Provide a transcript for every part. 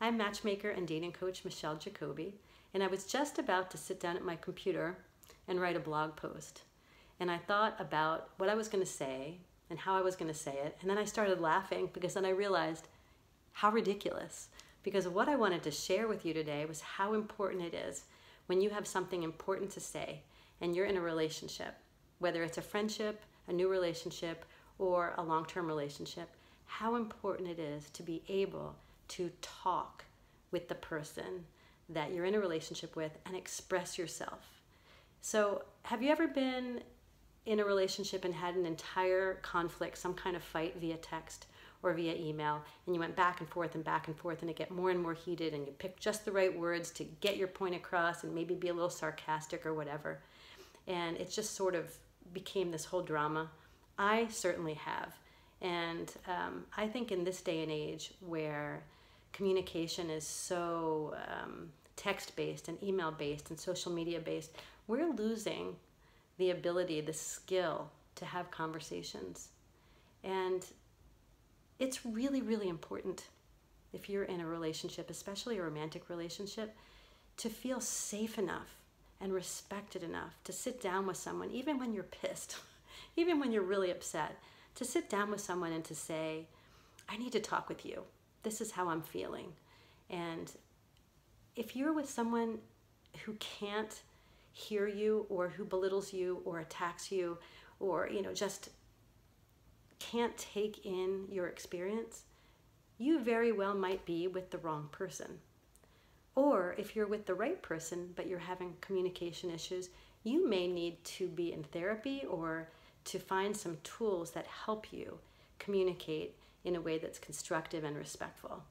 I'm matchmaker and dating coach Michelle Jacoby, and I was just about to sit down at my computer and write a blog post. And I thought about what I was going to say and how I was going to say it, and then I started laughing because then I realized how ridiculous. Because what I wanted to share with you today was how important it is when you have something important to say and you're in a relationship, whether it's a friendship, a new relationship, or a long-term relationship, how important it is to be able to talk with the person that you're in a relationship with and express yourself. So have you ever been in a relationship and had an entire conflict, some kind of fight via text or via email, and you went back and forth and it get more and more heated, and you picked just the right words to get your point across and maybe be a little sarcastic or whatever, and it just sort of became this whole drama? I certainly have. And I think in this day and age where communication is so text-based and email-based and social media-based, we're losing the ability, the skill to have conversations. And it's really, really important if you're in a relationship, especially a romantic relationship, to feel safe enough and respected enough to sit down with someone, even when you're pissed, even when you're really upset, to sit down with someone and to say, I need to talk with you. This is how I'm feeling. And if you're with someone who can't hear you, or who belittles you or attacks you, or just can't take in your experience, you very well might be with the wrong person. Or if you're with the right person but you're having communication issues, you may need to be in therapy or to find some tools that help you communicate in a way that's constructive and respectful.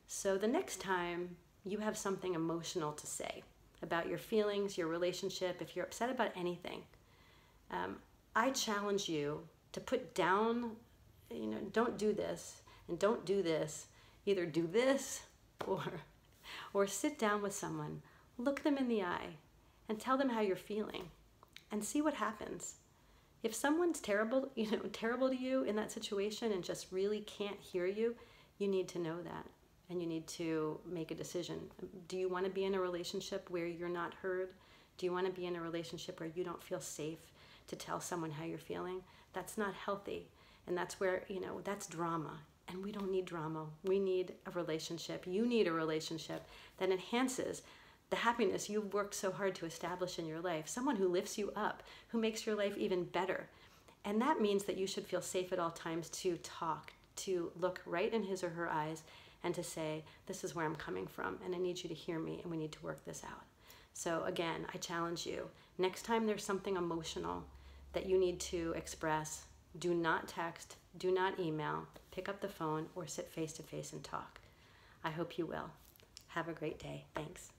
So the next time you have something emotional to say about your feelings, your relationship, if you're upset about anything, I challenge you to put down, don't do this and don't do this. Either do this or sit down with someone, look them in the eye and tell them how you're feeling and see what happens. If someone's terrible to you in that situation and just really can't hear you, you need to know that and you need to make a decision. Do you want to be in a relationship where you're not heard? Do you want to be in a relationship where you don't feel safe to tell someone how you're feeling? That's not healthy. And that's where, that's drama. And we don't need drama. We need a relationship. You need a relationship that enhances the happiness you've worked so hard to establish in your life. Someone who lifts you up, who makes your life even better. And that means that you should feel safe at all times to talk, to look right in his or her eyes and to say, this is where I'm coming from and I need you to hear me and we need to work this out. So again, I challenge you, next time there's something emotional that you need to express, do not text, do not email, pick up the phone or sit face to face and talk. I hope you will. Have a great day. Thanks.